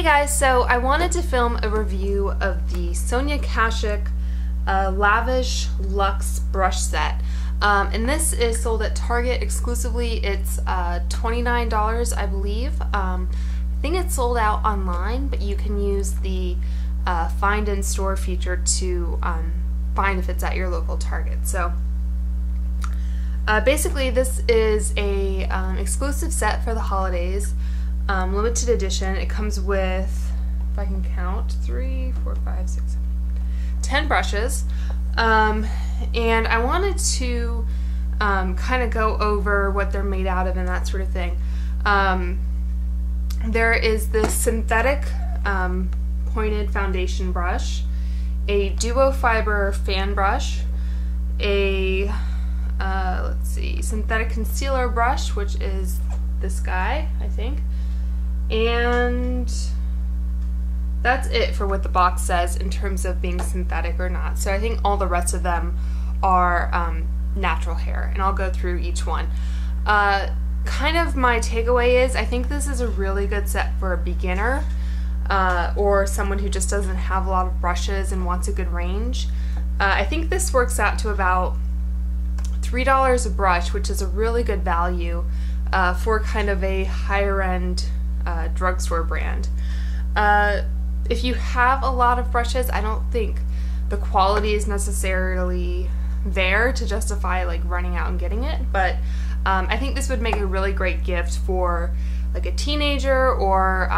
Hey guys, so I wanted to film a review of the Sonia Kashuk Lavish Luxe brush set. And this is sold at Target exclusively. It's $29, I believe. I think it's sold out online, but you can use the find in store feature to find if it's at your local Target. So basically this is a exclusive set for the holidays. Limited edition. It comes with, if I can count, 3, 4, 5, 6, 7, 10 brushes. And I wanted to kind of go over what they're made out of and that sort of thing. There is this synthetic pointed foundation brush, a duo fiber fan brush, a let's see, synthetic concealer brush, which is this guy, I think. And that's it for what the box says in terms of being synthetic or not. So I think all the rest of them are natural hair, and I'll go through each one. Kind of my takeaway is I think this is a really good set for a beginner or someone who just doesn't have a lot of brushes and wants a good range. I think this works out to about $3 a brush, which is a really good value for kind of a higher end drugstore brand. If you have a lot of brushes, I don't think the quality is necessarily there to justify like running out and getting it, but I think this would make a really great gift for like a teenager or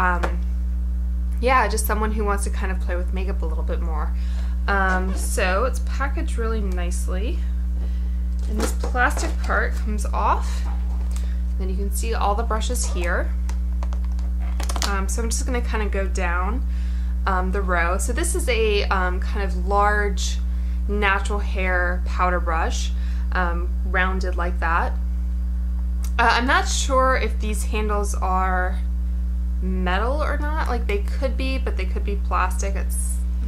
yeah, just someone who wants to kind of play with makeup a little bit more. So it's packaged really nicely, and this plastic part comes off. Then you can see all the brushes here. So I'm just going to kind of go down the row. So this is a kind of large natural hair powder brush, rounded like that. I'm not sure if these handles are metal or not. Like they could be, but they could be plastic.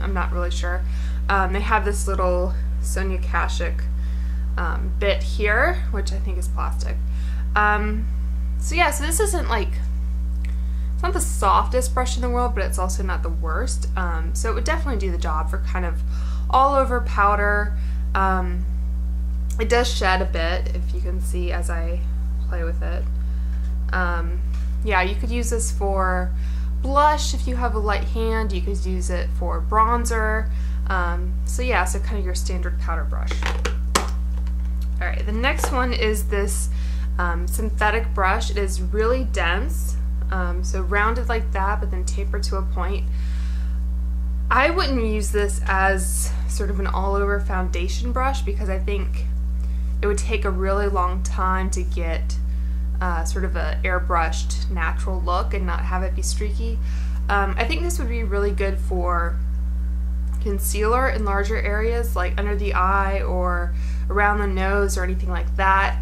I'm not really sure. They have this little Sonia Kashuk bit here, which I think is plastic. So yeah, so this isn't like, it's not the softest brush in the world, but it's also not the worst. So it would definitely do the job for kind of all over powder. It does shed a bit, if you can see as I play with it. Yeah, you could use this for blush if you have a light hand. You could use it for bronzer. So yeah, so kind of your standard powder brush. Alright, the next one is this synthetic brush. It is really dense. So rounded like that, but then tapered to a point. I wouldn't use this as sort of an all-over foundation brush because I think it would take a really long time to get sort of a airbrushed natural look and not have it be streaky. I think this would be really good for concealer in larger areas like under the eye or around the nose or anything like that.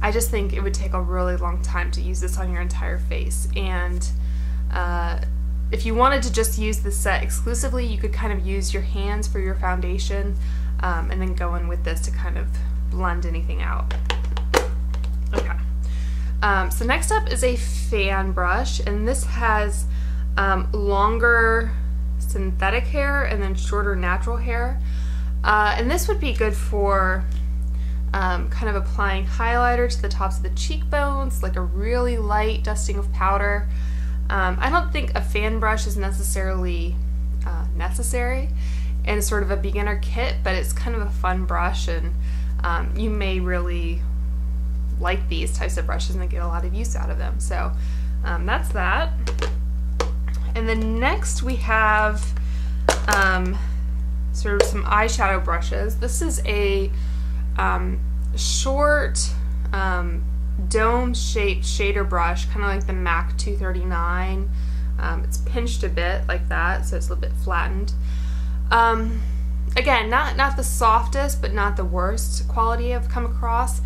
I just think it would take a really long time to use this on your entire face, and if you wanted to just use this set exclusively, you could kind of use your hands for your foundation and then go in with this to kind of blend anything out. Okay, so next up is a fan brush, and this has longer synthetic hair and then shorter natural hair, and this would be good for kind of applying highlighter to the tops of the cheekbones, like a really light dusting of powder. I don't think a fan brush is necessarily necessary in sort of a beginner kit, but it's kind of a fun brush, and you may really like these types of brushes and get a lot of use out of them. So that's that. And then next we have sort of some eyeshadow brushes. This is a short dome-shaped shader brush, kind of like the MAC 239. It's pinched a bit like that, so it's a little bit flattened. Again, not the softest, but not the worst quality I've come across.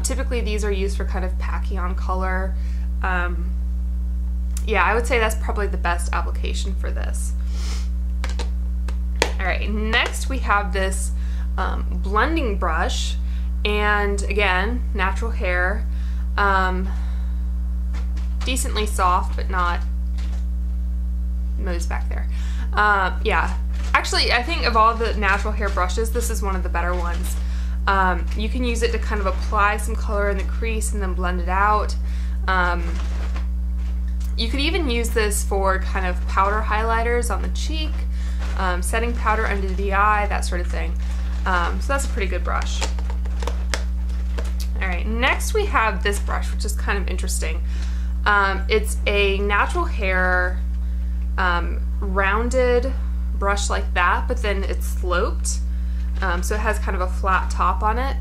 Typically these are used for kind of packing on color. Yeah, I would say that's probably the best application for this. Alright, next we have this blending brush, and again, natural hair, decently soft but not Mo's back there. Yeah, actually I think of all the natural hair brushes, this is one of the better ones. You can use it to kind of apply some color in the crease and then blend it out. You could even use this for kind of powder highlighters on the cheek, setting powder under the eye, that sort of thing. So that's a pretty good brush. Alright, next we have this brush, which is kind of interesting. It's a natural hair rounded brush like that, but then it's sloped. So it has kind of a flat top on it.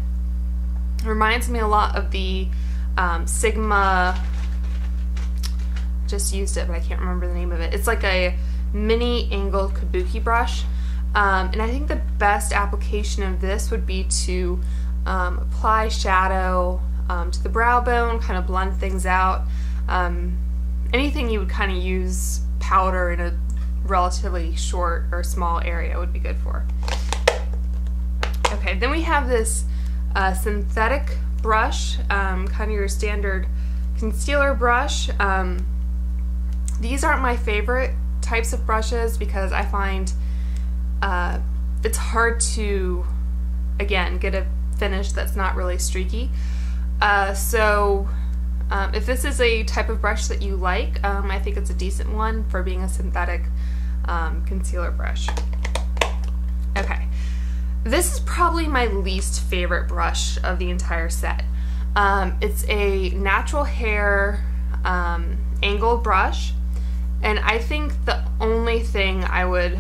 It reminds me a lot of the Sigma, just used it, but I can't remember the name of it. It's like a mini angled kabuki brush. And I think the best application of this would be to apply shadow to the brow bone, kind of blend things out. Anything you would kind of use powder in a relatively short or small area would be good for. Okay, then we have this synthetic brush, kind of your standard concealer brush. These aren't my favorite types of brushes because I find it's hard to, again, get a finish that's not really streaky. If this is a type of brush that you like, I think it's a decent one for being a synthetic concealer brush. Okay, this is probably my least favorite brush of the entire set. It's a natural hair angled brush, and I think the only thing I would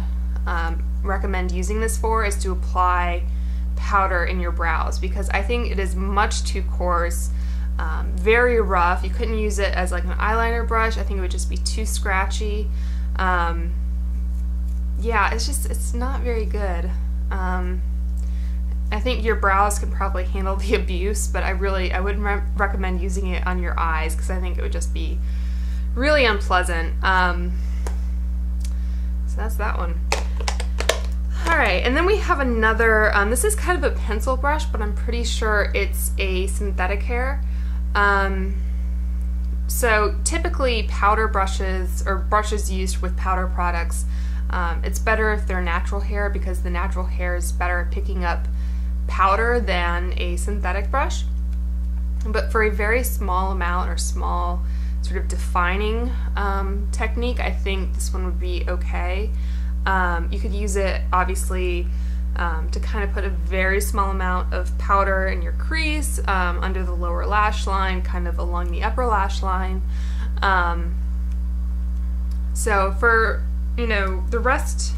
recommend using this for is to apply powder in your brows, because I think it is much too coarse, very rough. You couldn't use it as like an eyeliner brush. I think it would just be too scratchy. Yeah, it's not very good. I think your brows can probably handle the abuse, but I wouldn't recommend using it on your eyes because I think it would just be really unpleasant. So that's that one. Alright, and then we have another, this is kind of a pencil brush, but I'm pretty sure it's a synthetic hair. So typically powder brushes, or brushes used with powder products, it's better if they're natural hair because the natural hair is better at picking up powder than a synthetic brush. But for a very small amount or small sort of defining technique, I think this one would be okay. You could use it obviously to kind of put a very small amount of powder in your crease, under the lower lash line, kind of along the upper lash line. So for, you know, the rest,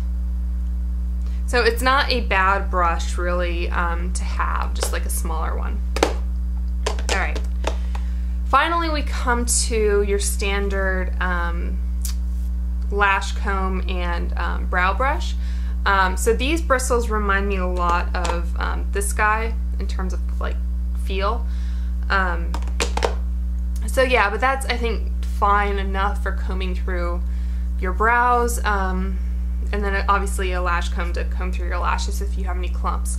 so it's not a bad brush really to have, just like a smaller one. Alright, finally we come to your standard lash comb and brow brush. So these bristles remind me a lot of this guy in terms of like feel. So yeah, but that's, I think, fine enough for combing through your brows, and then obviously a lash comb to comb through your lashes if you have any clumps.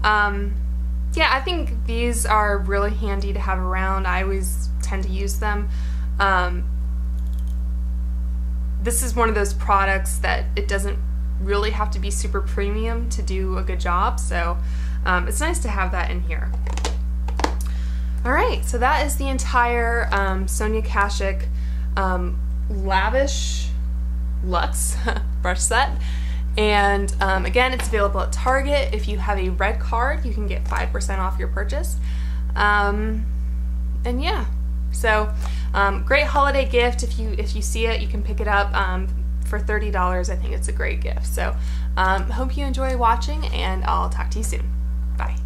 Yeah, I think these are really handy to have around. I always tend to use them. This is one of those products that it doesn't really have to be super premium to do a good job, so it's nice to have that in here. Alright, so that is the entire Sonia Kashuk Lavish Luxe brush set, and again, it's available at Target. If you have a red card, you can get 5% off your purchase. And yeah, so great holiday gift. If you see it, you can pick it up for $30. I think it's a great gift. So hope you enjoy watching, and I'll talk to you soon. Bye.